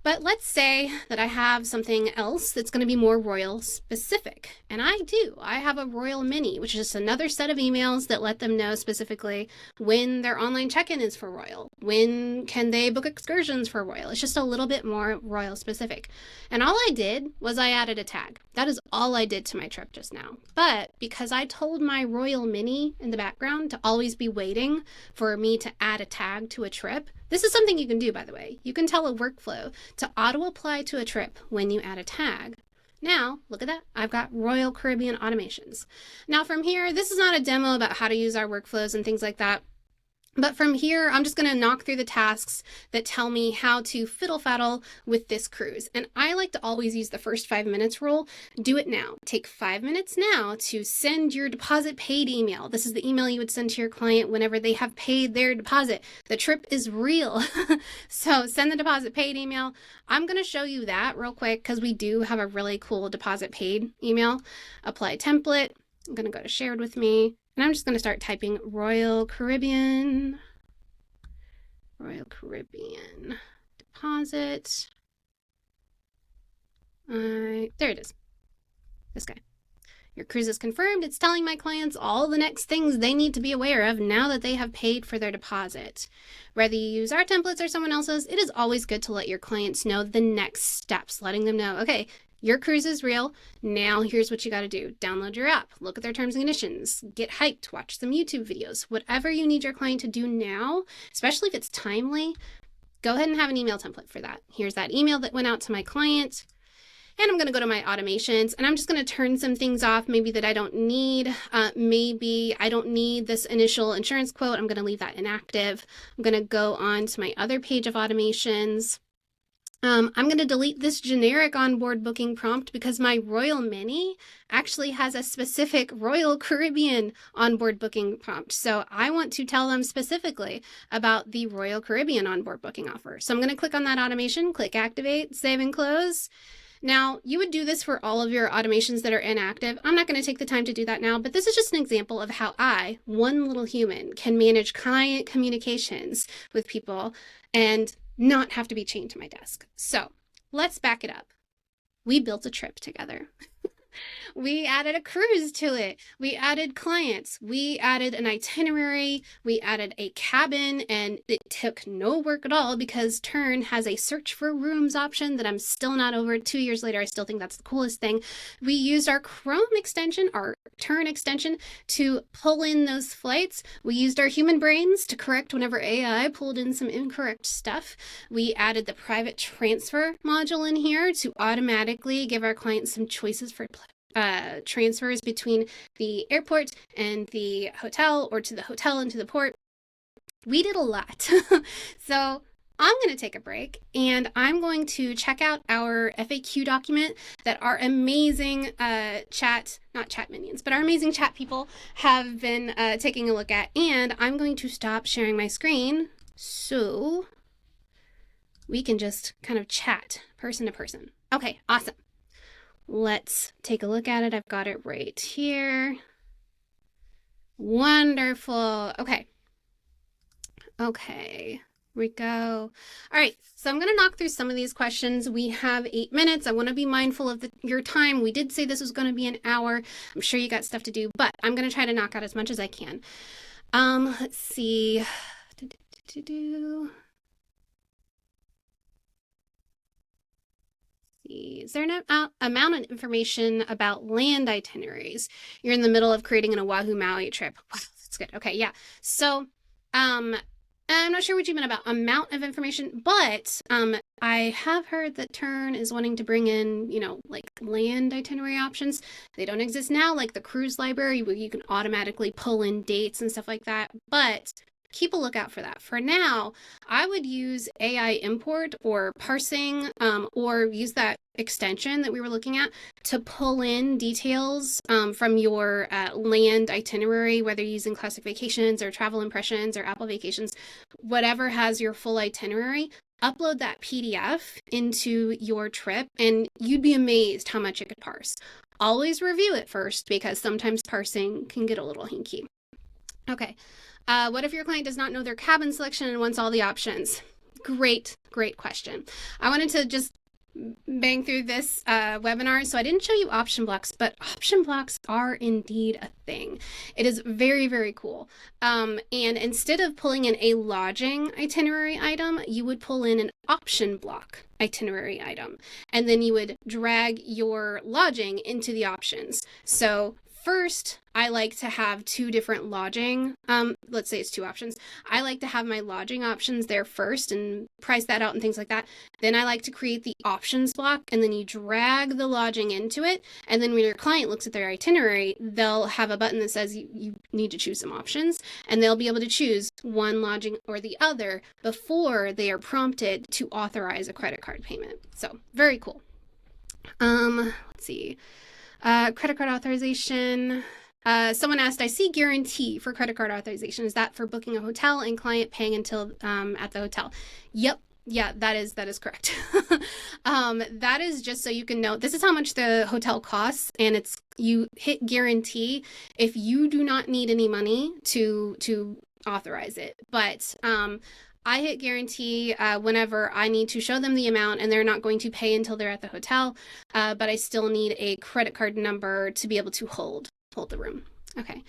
But let's say that I have something else that's going to be more Royal specific. And I do. I have a Royal Mini, which is just another set of emails that let them know specifically when their online check-in is for Royal. When can they book excursions for Royal? It's just a little bit more Royal specific. And all I did was I added a tag. That is all I did to my trip just now. But because I told my Royal Mini in the background to always be waiting for me to add a tag to a trip, This is something you can do, by the way. You can tell a workflow to auto-apply to a trip when you add a tag. Now, look at that. I've got Royal Caribbean automations. Now from here, this is not a demo about how to use our workflows and things like that. But from here, I'm just going to knock through the tasks that tell me how to fiddle-faddle with this cruise. And I like to always use the first 5 minutes rule. Do it now. Take 5 minutes now to send your deposit paid email. This is the email you would send to your client whenever they have paid their deposit. The trip is real. So send the deposit paid email. I'm going to show you that real quick because we do have a really cool deposit paid email. Apply template. I'm going to go to shared with me. And I'm just going to start typing Royal Caribbean deposit. There it is. This guy. Your cruise is confirmed. It's telling my clients all the next things they need to be aware of now that they have paid for their deposit. Whether you use our templates or someone else's, it is always good to let your clients know the next steps, letting them know, okay, your cruise is real. Now here's what you got to do. Download your app, look at their terms and conditions, get hyped, watch some YouTube videos, whatever you need your client to do now, especially if it's timely, go ahead and have an email template for that. Here's that email that went out to my client. And I'm going to go to my automations and I'm just going to turn some things off maybe that I don't need. Maybe I don't need this initial insurance quote. I'm going to leave that inactive. I'm going to go on to my other page of automations. I'm going to delete this generic onboard booking prompt because my Royal Mini actually has a specific Royal Caribbean onboard booking prompt. So I want to tell them specifically about the Royal Caribbean onboard booking offer. So I'm going to click on that automation, click activate, save and close. Now, you would do this for all of your automations that are inactive. I'm not going to take the time to do that now, but this is just an example of how I, one little human, can manage client communications with people and not have to be chained to my desk. So let's back it up. We built a trip together. We added a cruise to it. We added clients. We added an itinerary. We added a cabin, and it took no work at all because Tern has a search for rooms option that I'm still not over. 2 years later, I still think that's the coolest thing. We used our Chrome extension, our Tern extension, to pull in those flights. We used our human brains to correct whenever AI pulled in some incorrect stuff. We added the private transfer module in here to automatically give our clients some choices for transfers between the airport and the hotel, or to the hotel and to the port. We did a lot. So I'm going to take a break and I'm going to check out our FAQ document that our amazing not chat minions, but our amazing chat people have been taking a look at. And I'm going to stop sharing my screen so we can just kind of chat person to person. Okay, awesome. Let's take a look at it. I've got it right here. Wonderful. Okay. Here we go. All right. So I'm going to knock through some of these questions. We have 8 minutes. I want to be mindful of your time. We did say this was going to be an hour. I'm sure you got stuff to do, but I'm going to try to knock out as much as I can. Let's see. Is there an amount of information about land itineraries? You're in the middle of creating an Oahu Maui trip. Wow, that's good. Okay, yeah. So I'm not sure what you meant about amount of information, but I have heard that Tern is wanting to bring in, like land itinerary options. They don't exist now, like the cruise library where you can automatically pull in dates and stuff like that, but keep a lookout for that. For now, I would use AI import or parsing, or use that extension that we were looking at to pull in details from your land itinerary, whether you're using Classic Vacations or Travel Impressions or Apple Vacations, whatever has your full itinerary. Upload that PDF into your trip and you'd be amazed how much it could parse. Always review it first because sometimes parsing can get a little hinky. Okay. What if your client does not know their cabin selection and wants all the options? Great question. I wanted to just bang through this webinar, so I didn't show you option blocks, but option blocks are indeed a thing. It is very, very cool. And instead of pulling in a lodging itinerary item, you would pull in an option block itinerary item, and then you would drag your lodging into the options. So first, I like to have two different lodging. Let's say it's two options. I like to have my lodging options there first and price that out and things like that. Then I like to create the options block, and then you drag the lodging into it. And then when your client looks at their itinerary, they'll have a button that says you need to choose some options, and they'll be able to choose one lodging or the other before they are prompted to authorize a credit card payment. So very cool. Let's see. Credit card authorization. Someone asked, I see guarantee for credit card authorization. Is that for booking a hotel and client paying until at the hotel? Yep. Yeah, that is correct. That is just so you can know, this is how much the hotel costs, and it's, you hit guarantee if you do not need any money to authorize it. But I hit guarantee whenever I need to show them the amount and they're not going to pay until they're at the hotel, but I still need a credit card number to be able to hold the room. Okay.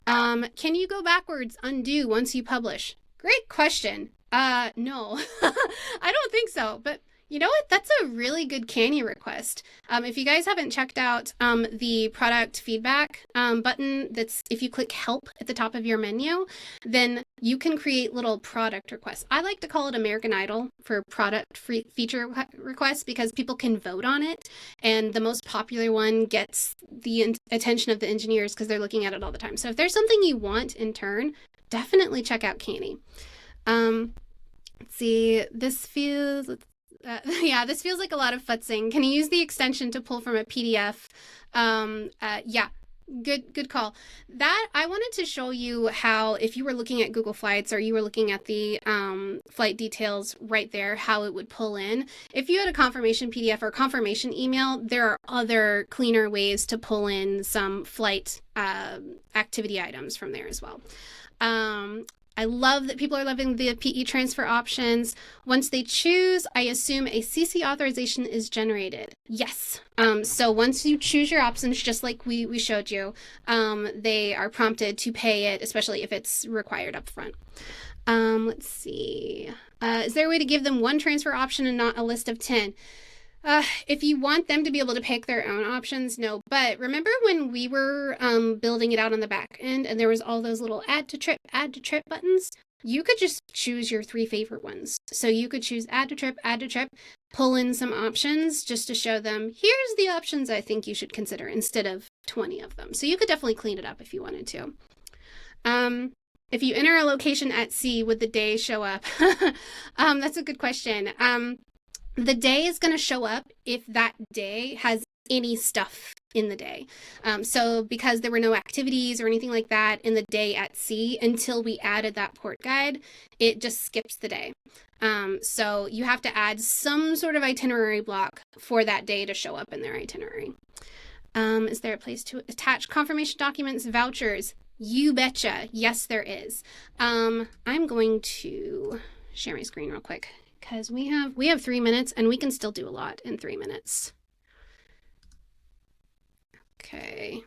Can you go backwards, undo once you publish? Great question. No, I don't think so, but you know what? That's a really good Canny request. If you guys haven't checked out the product feedback button, that's if you click help at the top of your menu, then you can create little product requests. I like to call it American Idol for product feature requests because people can vote on it, and the most popular one gets the attention of the engineers because they're looking at it all the time. So if there's something you want in turn, definitely check out Canny. Let's see, this feels... yeah, this feels like a lot of futzing. Can you use the extension to pull from a PDF? Yeah, good call. That I wanted to show you how, if you were looking at Google Flights or you were looking at the flight details right there, how it would pull in. If you had a confirmation PDF or confirmation email, there are other cleaner ways to pull in some flight activity items from there as well. I love that people are loving the PE transfer options. Once they choose, I assume a CC authorization is generated. Yes. So once you choose your options, just like we showed you, they are prompted to pay it, especially if it's required up front. Let's see. Is there a way to give them one transfer option and not a list of 10? If you want them to be able to pick their own options, no. But remember when we were building it out on the back end and there was all those little add to trip buttons? You could just choose your 3 favorite ones. So you could choose add to trip, pull in some options just to show them, here's the options I think you should consider instead of 20 of them. So you could definitely clean it up if you wanted to. If you enter a location at sea, would the day show up? That's a good question. The day is going to show up if that day has any stuff in the day. So because there were no activities or anything like that in the day at sea until we added that port guide, it just skips the day. So you have to add some sort of itinerary block for that day to show up in their itinerary. Is there a place to attach confirmation documents, vouchers? You betcha. Yes, there is. I'm going to share my screen real quick, because we have 3 minutes and we can still do a lot in 3 minutes. Okay.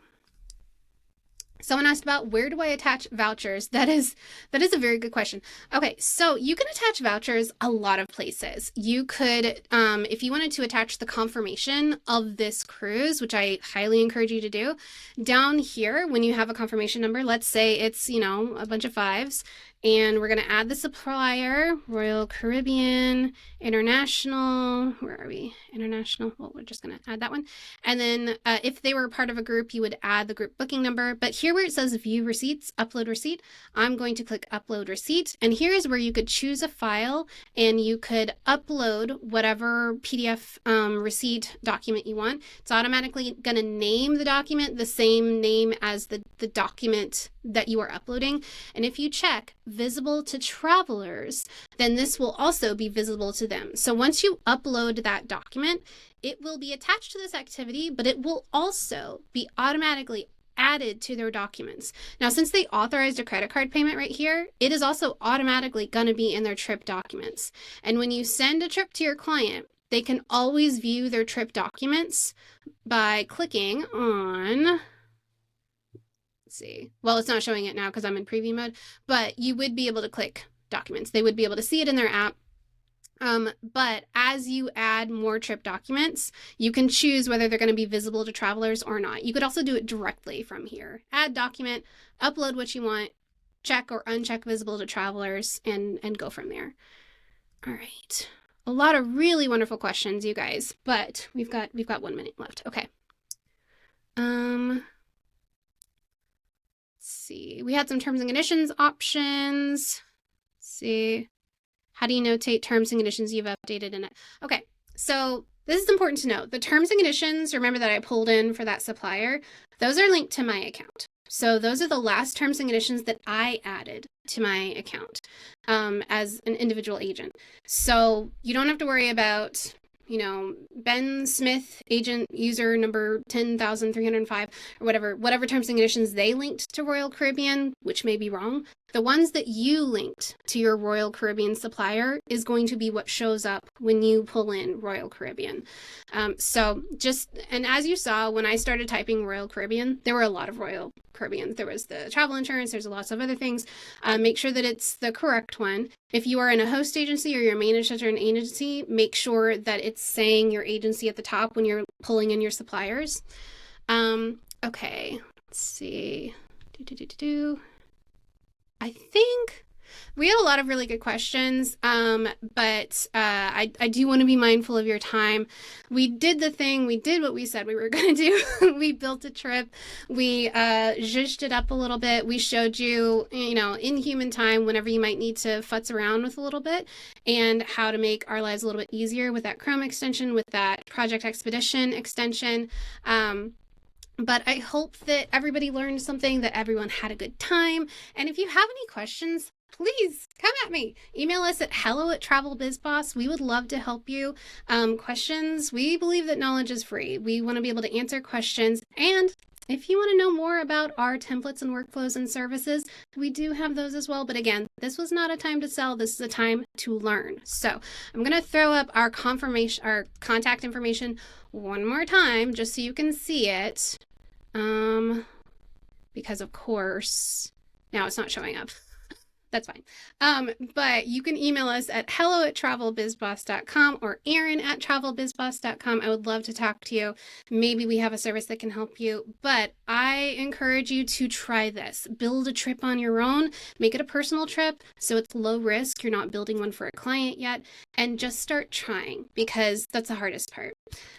Someone asked about where do I attach vouchers? That is a very good question. Okay, so you can attach vouchers a lot of places. You could, if you wanted to attach the confirmation of this cruise, which I highly encourage you to do, down here when you have a confirmation number, let's say it's, a bunch of 5s, and we're going to add the supplier, Royal Caribbean, International, where are we? International, well, we're just going to add that one. And then if they were part of a group, you would add the group booking number. But here where it says view receipts, upload receipt, I'm going to click upload receipt. And here is where you could choose a file and you could upload whatever PDF receipt document you want. It's automatically going to name the document the same name as the document that you are uploading. And if you check visible to travelers, then this will also be visible to them. So once you upload that document, it will be attached to this activity, but it will also be automatically added to their documents. Now, since they authorized a credit card payment right here, it is also automatically going to be in their trip documents. And when you send a trip to your client, they can always view their trip documents by clicking on, see, well, it's not showing it now because I'm in preview mode, but you would be able to click documents. They would be able to see it in their app. But as you add more trip documents, you can choose whether they're going to be visible to travelers or not. You could also do it directly from here. Add document, upload what you want, check or uncheck visible to travelers, and go from there. All right. A lot of really wonderful questions, you guys, but we've got 1 minute left. Okay. Let's see. We had some terms and conditions options. Let's see. How do you notate terms and conditions you've updated in it? Okay, so this is important to note. The terms and conditions, remember that I pulled in for that supplier, those are linked to my account. So those are the last terms and conditions that I added to my account as an individual agent. So you don't have to worry about, Ben Smith, agent user number 10,305 or whatever terms and conditions they linked to Royal Caribbean, which may be wrong. The ones that you linked to your Royal Caribbean supplier is going to be what shows up when you pull in Royal Caribbean. And as you saw, when I started typing Royal Caribbean, there were a lot of Royal Caribbean. There was the travel insurance, there's lots of other things. Make sure that it's the correct one. If you are in a host agency or you're managed under an agency, make sure that it's saying your agency at the top when you're pulling in your suppliers. Okay, let's see. I think we had a lot of really good questions, but I do want to be mindful of your time. We did what we said we were going to do. We built a trip. We zhuzhed it up a little bit. We showed you, in human time, whenever you might need to futz around with a little bit, and how to make our lives a little bit easier with that Chrome extension, with that Project Expedition extension. But I hope that everybody learned something, that everyone had a good time. And if you have any questions, please come at me. Email us at hello@travelbizboss. We would love to help you. Questions, we believe that knowledge is free. We want to be able to answer questions. And if you want to know more about our templates and workflows and services, we do have those as well. But again, this was not a time to sell. This is a time to learn. So I'm going to throw up our contact information one more time, just so you can see it. Because of course, now it's not showing up. That's fine. But you can email us at hello@travelbizboss.com or Erin@travelbizboss.com. I would love to talk to you. Maybe we have a service that can help you, but I encourage you to try this. Build a trip on your own, make it a personal trip so it's low risk. You're not building one for a client yet, and just start trying, because that's the hardest part.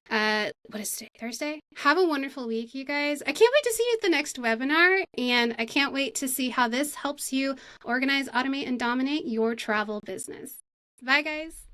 What is today? Thursday? Have a wonderful week, you guys. I can't wait to see you at the next webinar, and I can't wait to see how this helps you organize, automate, and dominate your travel business. Bye, guys.